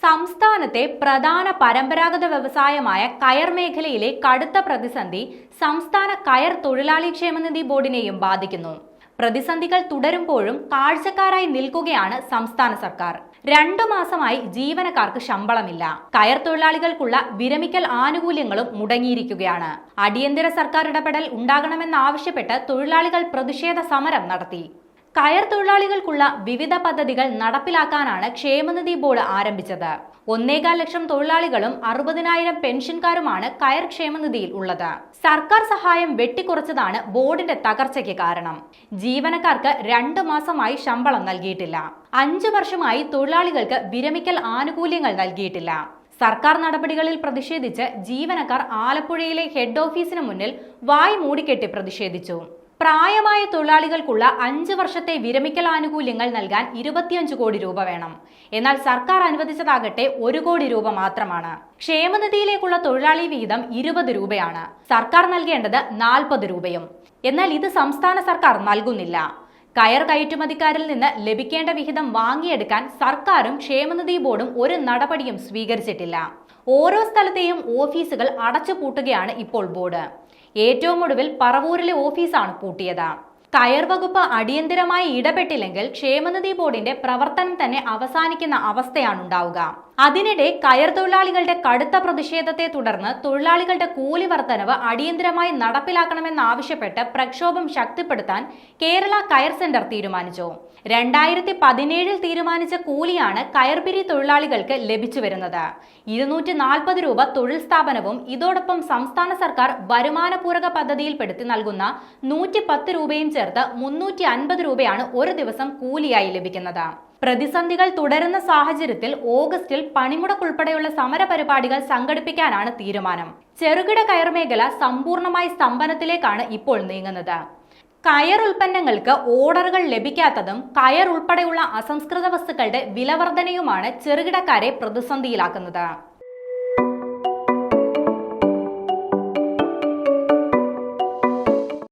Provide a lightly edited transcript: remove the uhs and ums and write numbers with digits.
സംസ്ഥാനത്തെ പ്രധാന പരമ്പരാഗത വ്യവസായമായ കയർ മേഖലയിലെ കടുത്ത പ്രതിസന്ധി സംസ്ഥാന കയർ തൊഴിലാളി ക്ഷേമനിധി ബോർഡിനെയും ബാധിക്കുന്നു. പ്രതിസന്ധികൾ തുടരുമ്പോഴും കാഴ്ചക്കാരായി നിൽക്കുകയാണ് സംസ്ഥാന സർക്കാർ. 2 മാസമായി ജീവനക്കാർക്ക് ശമ്പളമില്ല. കയർ തൊഴിലാളികൾക്കുള്ള വിരമിക്കൽ ആനുകൂല്യങ്ങളും മുടങ്ങിയിരിക്കുകയാണ്. അടിയന്തര സർക്കാർ ഇടപെടൽ ഉണ്ടാകണമെന്നാവശ്യപ്പെട്ട് തൊഴിലാളികൾ പ്രതിഷേധ സമരം നടത്തി. കയർ തൊഴിലാളികൾക്കുള്ള വിവിധ പദ്ധതികൾ നടപ്പിലാക്കാനാണ് ക്ഷേമനിധി ബോർഡ് ആരംഭിച്ചത്. 1.25 ലക്ഷം തൊഴിലാളികളും 60,000 പെൻഷൻകാരുമാണ് കയർ ക്ഷേമനിധിയിൽ ഉള്ളത്. സർക്കാർ സഹായം വെട്ടിക്കുറച്ചതാണ് ബോർഡിന്റെ തകർച്ചയ്ക്ക് കാരണം. ജീവനക്കാർക്ക് 2 മാസമായി ശമ്പളം നൽകിയിട്ടില്ല. 5 വർഷമായി തൊഴിലാളികൾക്ക് വിരമിക്കൽ ആനുകൂല്യങ്ങൾ നൽകിയിട്ടില്ല. സർക്കാർ നടപടികളിൽ പ്രതിഷേധിച്ച് ജീവനക്കാർ ആലപ്പുഴയിലെ ഹെഡ് ഓഫീസിന് മുന്നിൽ വായ് മൂടിക്കെട്ടി പ്രതിഷേധിച്ചു. പ്രായമായ തൊഴിലാളികൾക്കുള്ള 5 വർഷത്തെ വിരമിക്കൽ ആനുകൂല്യങ്ങൾ നൽകാൻ 25 കോടി രൂപ വേണം. എന്നാൽ സർക്കാർ അനുവദിച്ചതാകട്ടെ 1 കോടി രൂപ മാത്രമാണ്. ക്ഷേമനിധിയിലേക്കുള്ള തൊഴിലാളി വിഹിതം 20 രൂപയാണ്. സർക്കാർ നൽകേണ്ടത് 40 രൂപയും. എന്നാൽ ഇത് സംസ്ഥാന സർക്കാർ നൽകുന്നില്ല. കയർ കയറ്റുമതിക്കാരിൽ നിന്ന് ലഭിക്കേണ്ട വിഹിതം വാങ്ങിയെടുക്കാൻ സർക്കാരും ക്ഷേമനിധി ബോർഡും ഒരു നടപടിയും സ്വീകരിച്ചിട്ടില്ല. ഓരോ സ്ഥലത്തെയും ഓഫീസുകൾ അടച്ചുപൂട്ടുകയാണ് ഇപ്പോൾ ബോർഡ്. ഏറ്റവും ഒടുവിൽ പറവൂരിലെ ഓഫീസാണ് പൂട്ടിയത്. കയർ വകുപ്പ് അടിയന്തരമായി ഇടപെട്ടില്ലെങ്കിൽ ക്ഷേമനിധി ബോർഡിന്റെ പ്രവർത്തനം തന്നെ അവസാനിക്കുന്ന അവസ്ഥയാണ് ഉണ്ടാവുക. അതിനിടെ കയർ തൊഴിലാളികളുടെ കടുത്ത പ്രതിഷേധത്തെ തുടർന്ന് തൊഴിലാളികളുടെ കൂലി വർധനവ് അടിയന്തരമായി നടപ്പിലാക്കണമെന്നാവശ്യപ്പെട്ട് പ്രക്ഷോഭം ശക്തിപ്പെടുത്താൻ കേരള കയർ സെന്റർ തീരുമാനിച്ചു. 2017 തീരുമാനിച്ച കൂലിയാണ് കയർപിരി തൊഴിലാളികൾക്ക് ലഭിച്ചു വരുന്നത്. 240 രൂപ തൊഴിൽ സ്ഥാപനവും ഇതോടൊപ്പം സംസ്ഥാന സർക്കാർ വരുമാനപൂരക പദ്ധതിയിൽപ്പെടുത്തി നൽകുന്ന 110 രൂപയും ചേർത്ത് 350 രൂപയാണ് ഒരു ദിവസം കൂലിയായി ലഭിക്കുന്നത്. പ്രതിസന്ധികൾ തുടരുന്ന സാഹചര്യത്തിൽ ഓഗസ്റ്റിൽ പണിമുടക്കുൾപ്പെടെയുള്ള സമരപരിപാടികൾ സംഘടിപ്പിക്കാനാണ് തീരുമാനം. ചെറുകിട കയർ മേഖല സമ്പൂർണമായി സ്തംഭനത്തിലേക്കാണ് ഇപ്പോൾ നീങ്ങുന്നത്. കയർ ഉൽപ്പന്നങ്ങൾക്ക് ഓർഡറുകൾ ലഭിക്കാത്തതും കയർ ഉൾപ്പെടെയുള്ള അസംസ്കൃത വസ്തുക്കളുടെ വിലവർധനയുമാണ് ചെറുകിടക്കാരെ പ്രതിസന്ധിയിലാക്കുന്നത്.